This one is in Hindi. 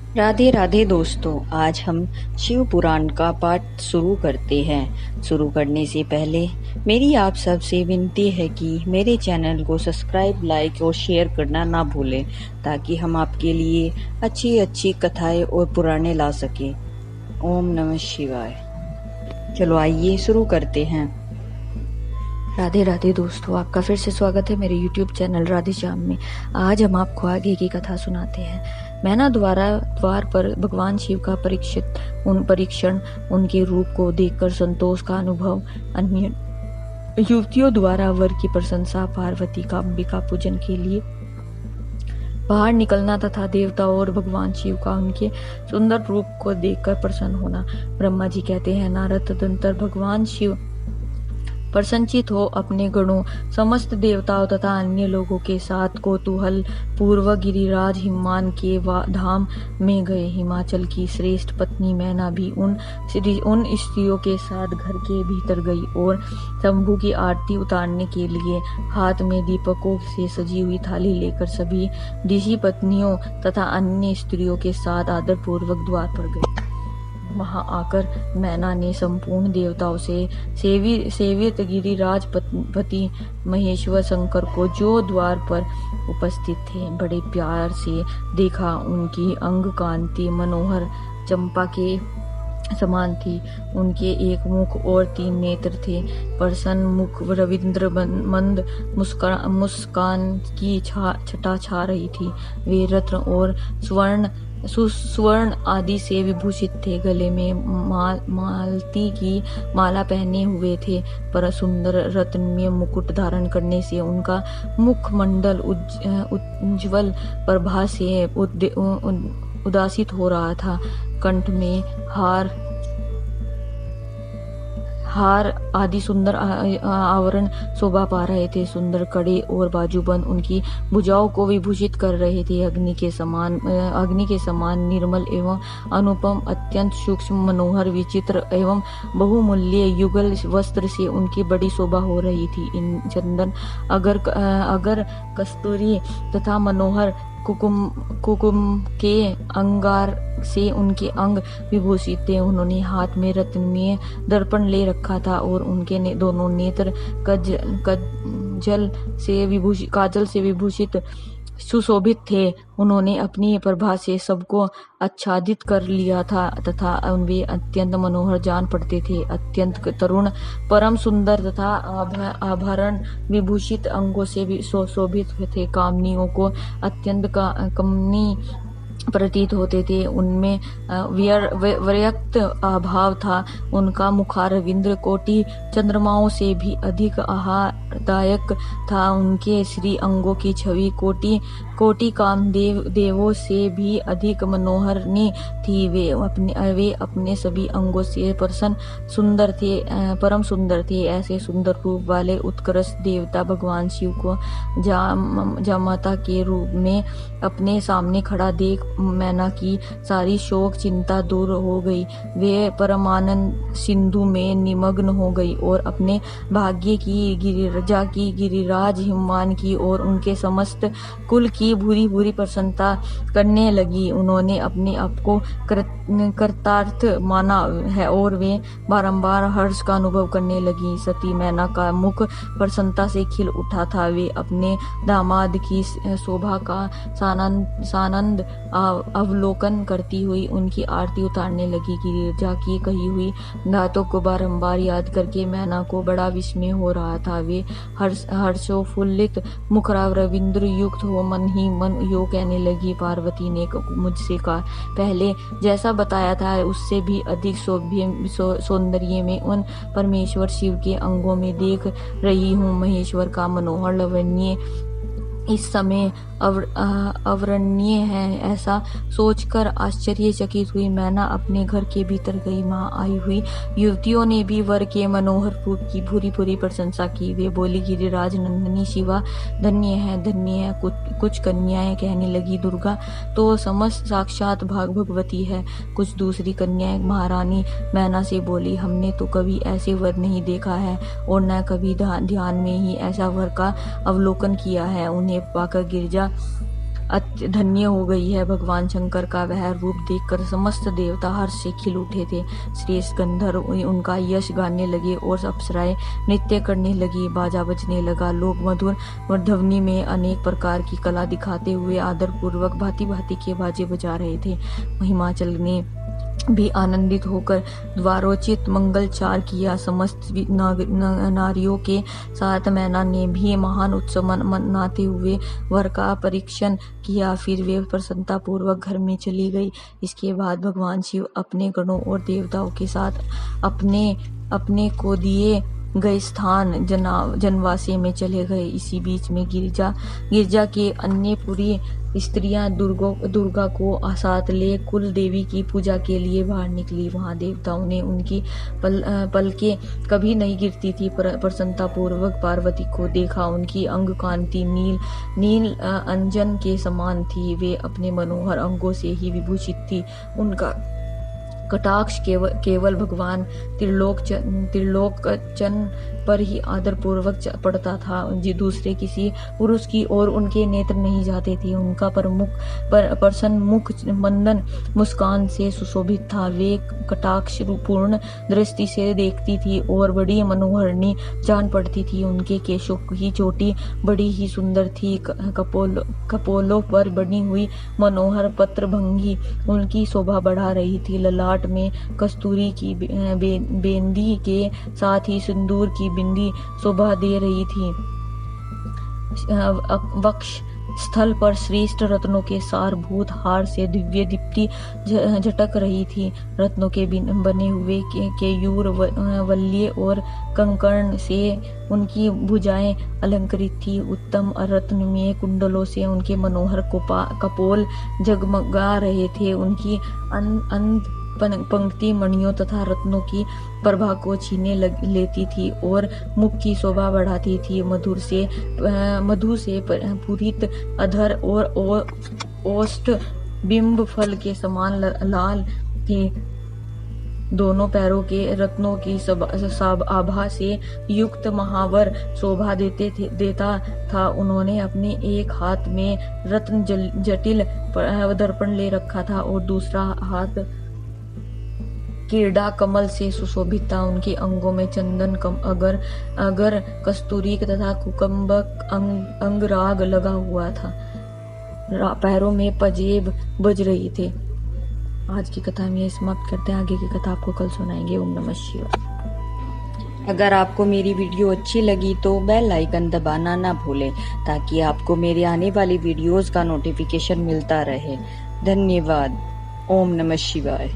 राधे राधे दोस्तों, आज हम शिव पुराण का पाठ शुरू करते हैं। शुरू करने से पहले मेरी आप सबसे विनती है कि मेरे चैनल को सब्सक्राइब, लाइक और शेयर करना ना भूलें, ताकि हम आपके लिए अच्छी अच्छी कथाएं और पुराणे ला सकें। ओम नमः शिवाय। चलो आइए शुरू करते हैं। राधे राधे दोस्तों, आपका फिर से स्वागत है मेरे YouTube चैनल राधे श्याम में। आज हम आपको आगे की कथा सुनाते हैं। मैना द्वार पर भगवान शिव का परीक्षण, उनके रूप को देखकर संतोष का अनुभव, अन्य युवतियों द्वारा वर की प्रशंसा, पार्वती का अंबिका पूजन के लिए बाहर निकलना तथा देवताओं और भगवान शिव का उनके सुंदर रूप को देखकर प्रसन्न होना। ब्रह्मा जी कहते हैं, नारद तदंतर भगवान शिव प्रसन्नचित हो अपने गणों, समस्त देवताओं तथा अन्य लोगों के साथ कौतूहल पूर्व गिरिराज हिमान के धाम में गए। हिमाचल की श्रेष्ठ पत्नी मैना भी उन स्त्रियों के साथ घर के भीतर गई और शंभु की आरती उतारने के लिए हाथ में दीपकों से सजी हुई थाली लेकर सभी ऋषि पत्नियों तथा अन्य स्त्रियों के साथ आदरपूर्वक द्वार पर गई। वहां आकर मैना ने संपूर्ण देवताओं से सेवित गिरिराज पति महेश्वर शंकर को, जो द्वार पर उपस्थित थे, बड़े प्यार से देखा। उनकी अंग कांति मनोहर चंपा के समान थी। उनके एक मुख और 3 नेत्र थे। प्रसन्न मुख, रविंद्र मंद मुस्कान की छटा छा रही थी। वे रत्न और सुवर्ण आदि से विभूषित थे। गले में मालती की माला पहने हुए थे, पर सुंदर रत्नमय मुकुट धारण करने से उनका मुखमंडल उज्ज्वल प्रभा से उदासित हो रहा था। कंठ में हार आदि सुंदर आवरण शोभा पा रहे थे। सुंदर कड़े और बाजूबंद उनकी भुजाओं को विभूषित कर रहे थे। अग्नि के समान निर्मल एवं अनुपम, अत्यंत सूक्ष्म, मनोहर, विचित्र एवं बहुमूल्य युगल वस्त्र से उनकी बड़ी शोभा हो रही थी। इन चंदन, अगर कस्तूरी तथा मनोहर कुकुम के अंगार से उनके अंग विभूषित थे। उन्होंने हाथ में रत्नमय दर्पण ले रखा था और उनके दोनों नेत्र काजल से विभूषित सुशोभित थे। उन्होंने अपनी प्रभा से सबको आच्छादित कर लिया था तथा वे अत्यंत मनोहर जान पड़ते थे। अत्यंत तरुण, परम सुंदर तथा आभरण विभूषित अंगों से भी सुशोभित थे। कामनियों को अत्यंत कमनीय प्रतीत होते थे। उनमें व्यक्त अभाव था। उनका मुखारविंद कोटि चंद्रमाओं से भी अधिक आह्लाददायक था। उनके श्री अंगों की छवि कोटि देवों से भी अधिक मनोहरनी थी। वे अपने सभी अंगों से परम सुंदर थे। ऐसे सुंदर रूप वाले उत्कृष्ट देवता भगवान शिव को जामाता के रूप में अपने सामने खड़ा देख मैना की सारी शोक चिंता दूर हो गई। वे परमानंद सिंधु में निमग्न हो गई और अपने भाग्य की, गिरिजा की, गिरिराज हिमवान की और उनके समस्त कुल की भूरी प्रसन्नता करने लगी। उन्होंने अपने आप को कृतार्थ माना है और वे बारंबार हर्ष का अनुभव करने लगी। सती मैना का मुख प्रसन्नता से खिल उठा था। वे अपने दामाद की शोभा का सानंद अवलोकन करती हुई उनकी आरती उतारने लगी। गिरिजा की कही हुई बातों को बारंबार याद करके मैना को बड़ा विस्मय हो रहा था। वे हर्षोफुल्लित मुखरविंद्र युक्त हो मन ही मन यो कहने लगी, पार्वती ने मुझसे कहा, पहले जैसा बताया था उससे भी अधिक सौंदर्य में उन परमेश्वर शिव के अंगों में देख रही हूँ। महेश्वर का मनोहर लावण्य इस समय अवर्णनीय है। ऐसा सोचकर आश्चर्यचकित हुई मैना अपने घर के भीतर गई। वहां आई हुई युवतियों ने भी वर के मनोहर रूप की भूरी प्रशंसा की। वे बोली, गिरिराज नंदिनी शिवा धन्य है। कुछ कन्याएं कहने लगी, दुर्गा तो समस्त साक्षात भगवती है। कुछ दूसरी कन्याएं महारानी मैना से बोली, हमने तो कभी ऐसे वर नहीं देखा है और न कभी ध्यान में ही ऐसा वर का अवलोकन किया है। उन्हें पाकर गिरिजा धन्य हो गई है। भगवान शंकर का वह रूप देखकर समस्त देवता हर्ष से खिल उठे थे। श्रेष्ठ गंधर्व उनका यश गाने लगे और अप्सराएं नृत्य करने लगी। बाजा बजने लगा। लोग मधुर ध्वनि में अनेक प्रकार की कला दिखाते हुए आदर पूर्वक भांति भांति के बाजे बजा रहे थे। हिमाचल ने भी आनंदित होकर द्वारोचित मंगलचार किया। समस्त नारियों के साथ मैना ने भी महान उत्सव मनाते हुए वर का परीक्षण किया। फिर वे प्रसन्नता पूर्वक घर में चली गई। इसके बाद भगवान शिव अपने गणों और देवताओं के साथ अपने को दिए गए स्थान जनवासे में चले गए। इसी बीच में गिरजा के अन्य पूरी स्त्रियां दुर्गा को साथ ले कुल देवी की पूजा के लिए बाहर निकली। वहां देवताओं ने उनकी पलकें कभी नहीं गिरती थी। प्रसन्नता पूर्वक पार्वती को देखा। उनकी अंग कांति नील अंजन के समान थी। वे अपने मनोहर अंगों से ही विभूषित थी। उनका कटाक्ष केवल भगवान त्रिलोकचन पर ही आदर पूर्वक पड़ता था। दूसरे किसी पुरुष की ओर उनके नेत्र नहीं जाते थे। उनका प्रसन्न मुख मंदन मुस्कान से सुशोभित था। वे कटाक्ष पूर्ण दृष्टि से देखती थी और बड़ी मनोहरणी जान पड़ती थी। उनके केशों की चोटी बड़ी ही सुंदर थी। कपोलों पर बनी हुई मनोहर पत्रभंगी उनकी शोभा बढ़ा रही थी। ललाट में कस्तूरी की बेंदी के साथ ही सिंदूर की बिंदी शोभा दे रही थी। वक्ष स्थल पर श्रेष्ठ रत्नों के सारभूत हार से दिव्य दीप्ति झटक रही थी। रत्नों के बने हुए केयूर वल्य और कंकण से उनकी भुजाएं अलंकृत थी। उत्तम रत्नमय कुंडलों से उनके मनोहर कपोल जगमगा रहे थे। उनकी पंक्ति मणियों तथा रत्नों की प्रभा को छीने लेती थी और मुख की शोभा बढ़ाती थी। मधु से पूरित अधर और ओष्ठ बिंब फल के समान लाल थे। दोनों पैरों के रत्नों की आभा से युक्त महावर शोभा देता था। उन्होंने अपने एक हाथ में रत्न जटिल दर्पण ले रखा था और दूसरा हाथ क्रीड़ा कमल से सुशोभित था। उनके अंगों में चंदन अगर कस्तूरी तथा कुकम्बक अंगराग लगा हुआ था। पैरों में पजेब बज रही थे। आज की कथा में समाप्त करते हैं। आगे की कथा आपको कल सुनाएंगे। ओम नमः शिवाय। अगर आपको मेरी वीडियो अच्छी लगी तो बेल आइकन दबाना ना भूलें ताकि आपको मेरे आने वाली वीडियोस का नोटिफिकेशन मिलता रहे। धन्यवाद। ओम नमः शिवाय।